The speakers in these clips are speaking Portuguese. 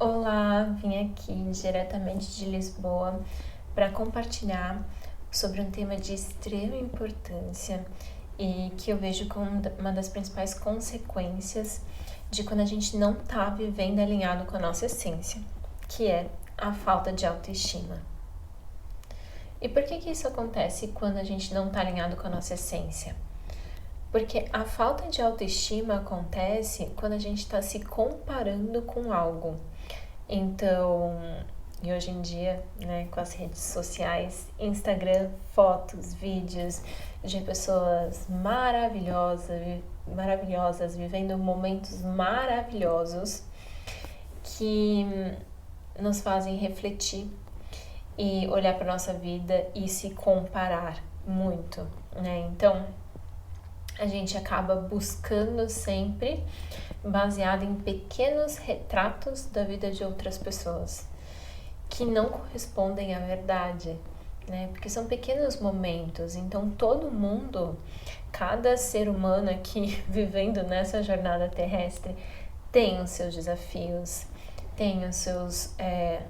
Olá, vim aqui diretamente de Lisboa para compartilhar sobre um tema de extrema importância e que eu vejo como uma das principais consequências de quando a gente não está vivendo alinhado com a nossa essência, que é a falta de autoestima. E por que isso acontece quando a gente não está alinhado com a nossa essência? Porque a falta de autoestima acontece quando a gente está se comparando com algo. Então, e hoje em dia, né, com as redes sociais, Instagram, fotos, vídeos de pessoas maravilhosas, vivendo momentos maravilhosos que nos fazem refletir e olhar para nossa vida e se comparar muito, né? Então, a gente acaba buscando sempre baseado em pequenos retratos da vida de outras pessoas que não correspondem à verdade, né? Porque são pequenos momentos, então todo mundo, cada ser humano aqui vivendo nessa jornada terrestre tem os seus desafios, tem os seus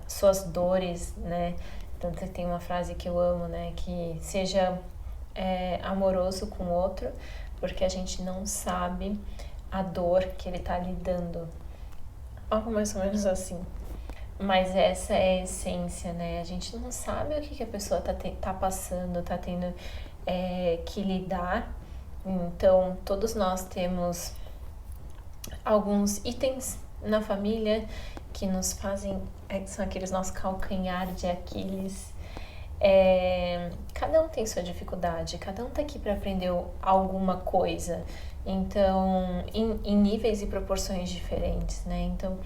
suas dores, né? Tanto que tem uma frase que eu amo, né? Que seja amoroso com o outro, porque a gente não sabe a dor que ele tá lidando. Algo mais ou menos assim. Mas essa é a essência, né? A gente não sabe o que a pessoa tá passando, tá tendo que lidar. Então, todos nós temos alguns itens na família que nos fazem, são aqueles nossos calcanhar de Aquiles. Cada um tem sua dificuldade, cada um tá aqui para aprender alguma coisa, então em níveis e proporções diferentes, né? Então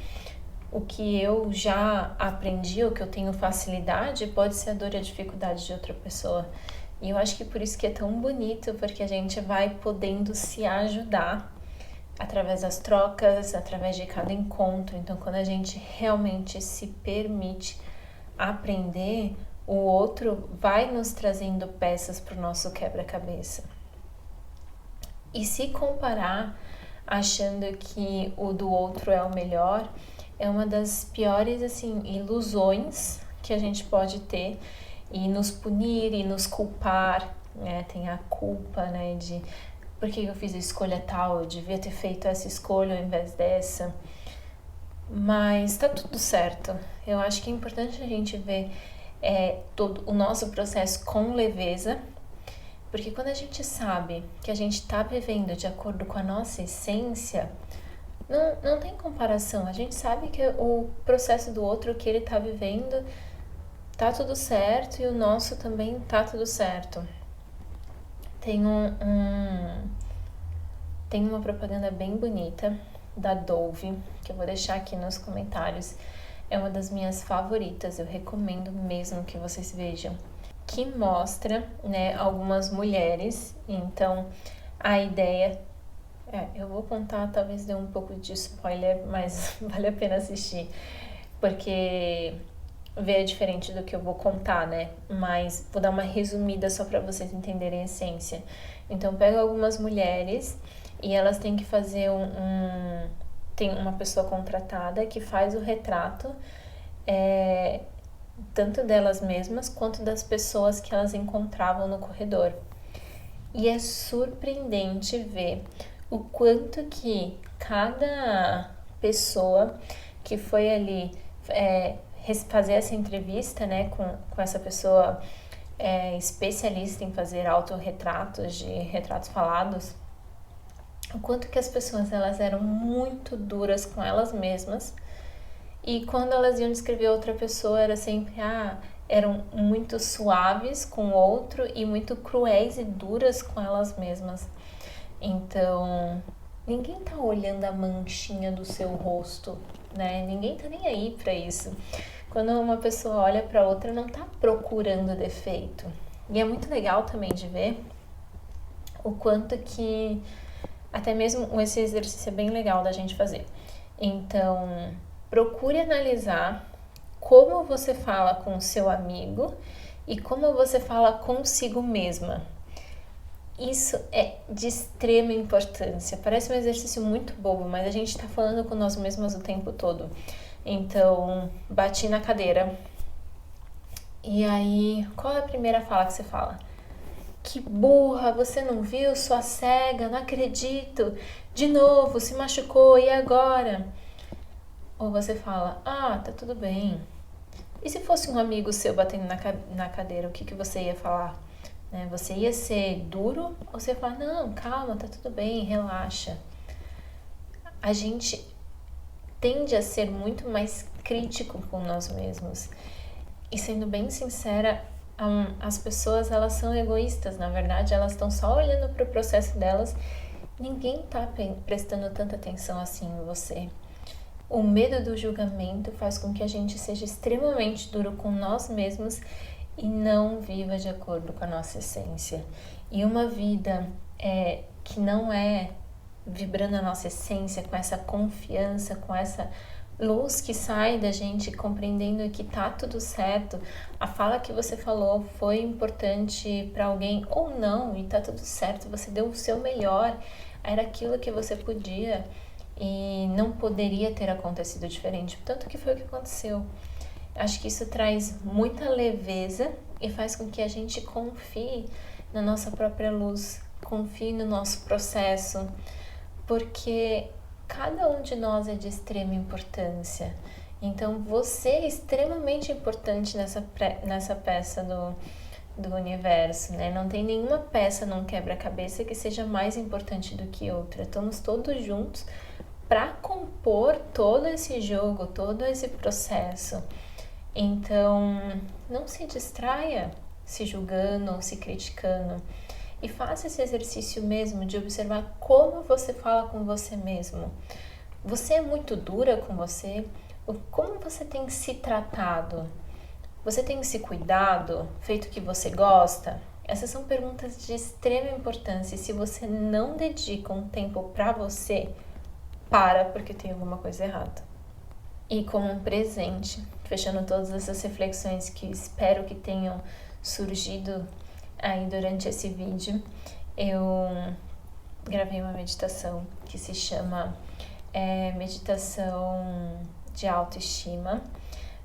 o que eu já aprendi, o que eu tenho facilidade, pode ser a dor e a dificuldade de outra pessoa. E eu acho que por isso que é tão bonito, porque a gente vai podendo se ajudar através das trocas, através de cada encontro. Então quando a gente realmente se permite aprender, o outro vai nos trazendo peças para o nosso quebra-cabeça. E se comparar achando que o do outro é o melhor, é uma das piores assim, ilusões que a gente pode ter e nos punir e nos culpar, né? Tem a culpa, né, de por que eu fiz a escolha tal, eu devia ter feito essa escolha ao invés dessa. Mas tá tudo certo. Eu acho que é importante a gente ver todo o nosso processo com leveza, porque quando a gente sabe que a gente está vivendo de acordo com a nossa essência, não tem comparação. A gente sabe que o processo do outro, que ele está vivendo, tá tudo certo e o nosso também tá tudo certo. Tem tem uma propaganda bem bonita da Dove, que eu vou deixar aqui nos comentários. É uma das minhas favoritas, eu recomendo mesmo que vocês vejam, que mostra, né, algumas mulheres. Então a ideia eu vou contar, talvez dê um pouco de spoiler, mas vale a pena assistir, porque ver é diferente do que eu vou contar, né? Mas vou dar uma resumida só para vocês entenderem a essência. Então pega algumas mulheres e elas têm que fazer tem uma pessoa contratada que faz o retrato tanto delas mesmas quanto das pessoas que elas encontravam no corredor. E é surpreendente ver o quanto que cada pessoa que foi ali fazer essa entrevista, né, com essa pessoa especialista em fazer autorretratos, de retratos falados, o quanto que as pessoas elas eram muito duras com elas mesmas, e quando elas iam descrever outra pessoa era sempre eram muito suaves com o outro e muito cruéis e duras com elas mesmas. Então ninguém tá olhando a manchinha do seu rosto, né? Ninguém tá nem aí pra isso. Quando uma pessoa olha pra outra, não tá procurando defeito. E é muito legal também de ver o quanto que até mesmo esse exercício é bem legal da gente fazer. Então, procure analisar como você fala com o seu amigo e como você fala consigo mesma. Isso é de extrema importância. Parece um exercício muito bobo, mas a gente está falando com nós mesmas o tempo todo. Então, bati na cadeira. E aí, qual é a primeira fala que você fala? Que burra, você não viu? Sua cega, não acredito. De novo, se machucou, e agora? Ou você fala, tá tudo bem. E se fosse um amigo seu batendo na cadeira, o que você ia falar? Né? Você ia ser duro ou você ia falar, não, calma, tá tudo bem, relaxa. A gente tende a ser muito mais crítico com nós mesmos. E sendo bem sincera, as pessoas, elas são egoístas, na verdade, elas estão só olhando para o processo delas. Ninguém tá prestando tanta atenção assim em você. O medo do julgamento faz com que a gente seja extremamente duro com nós mesmos e não viva de acordo com a nossa essência. E uma vida que não é vibrando a nossa essência, com essa confiança, com essa luz que sai da gente, compreendendo que tá tudo certo, a fala que você falou foi importante para alguém ou não, e tá tudo certo, você deu o seu melhor, era aquilo que você podia e não poderia ter acontecido diferente, tanto que foi o que aconteceu. Acho que isso traz muita leveza e faz com que a gente confie na nossa própria luz, confie no nosso processo, porque cada um de nós é de extrema importância. Então você é extremamente importante nessa peça do universo, né? Não tem nenhuma peça num quebra-cabeça que seja mais importante do que outra. Estamos todos juntos para compor todo esse jogo, todo esse processo. Então, não se distraia se julgando ou se criticando. E faça esse exercício mesmo de observar como você fala com você mesmo. Você é muito dura com você? Como você tem se tratado? Você tem se cuidado? Feito o que você gosta? Essas são perguntas de extrema importância. E se você não dedica um tempo para você, porque tem alguma coisa errada. E como um presente, fechando todas essas reflexões que espero que tenham surgido aí durante esse vídeo, eu gravei uma meditação que se chama meditação de autoestima,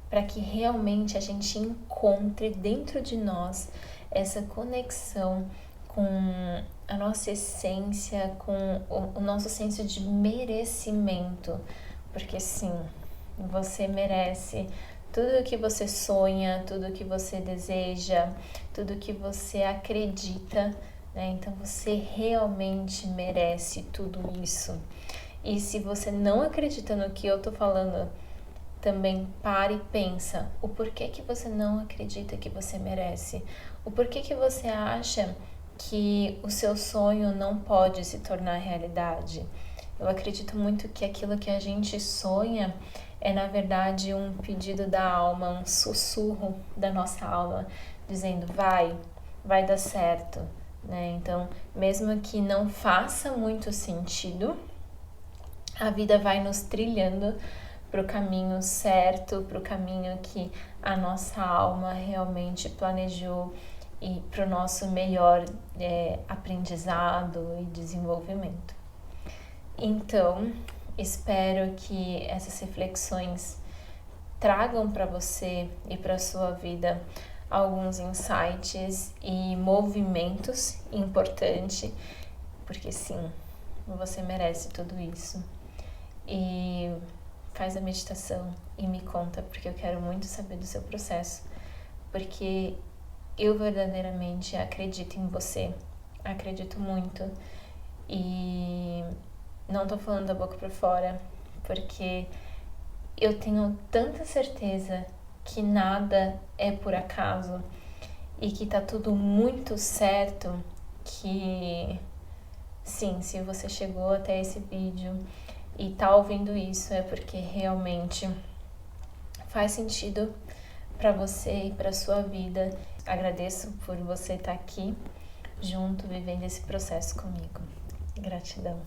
para que realmente a gente encontre dentro de nós essa conexão com a nossa essência, com o nosso senso de merecimento, porque sim, você merece tudo o que você sonha, tudo o que você deseja, tudo o que você acredita, né? Então você realmente merece tudo isso. E se você não acredita no que eu tô falando, também pare e pensa o porquê que você não acredita que você merece, o porquê que você acha que o seu sonho não pode se tornar realidade. Eu acredito muito que aquilo que a gente sonha é, na verdade, um pedido da alma, um sussurro da nossa alma, dizendo, vai dar certo, né? Então, mesmo que não faça muito sentido, a vida vai nos trilhando para o caminho certo, para o caminho que a nossa alma realmente planejou e para o nosso melhor aprendizado e desenvolvimento. Então, espero que essas reflexões tragam para você e para a sua vida alguns insights e movimentos importantes, porque sim, você merece tudo isso. E faz a meditação e me conta, porque eu quero muito saber do seu processo, porque eu verdadeiramente acredito em você, acredito muito e não tô falando da boca pra fora, porque eu tenho tanta certeza que nada é por acaso e que tá tudo muito certo, que sim, se você chegou até esse vídeo e tá ouvindo isso é porque realmente faz sentido para você e para sua vida. Agradeço por você estar aqui junto, vivendo esse processo comigo. Gratidão.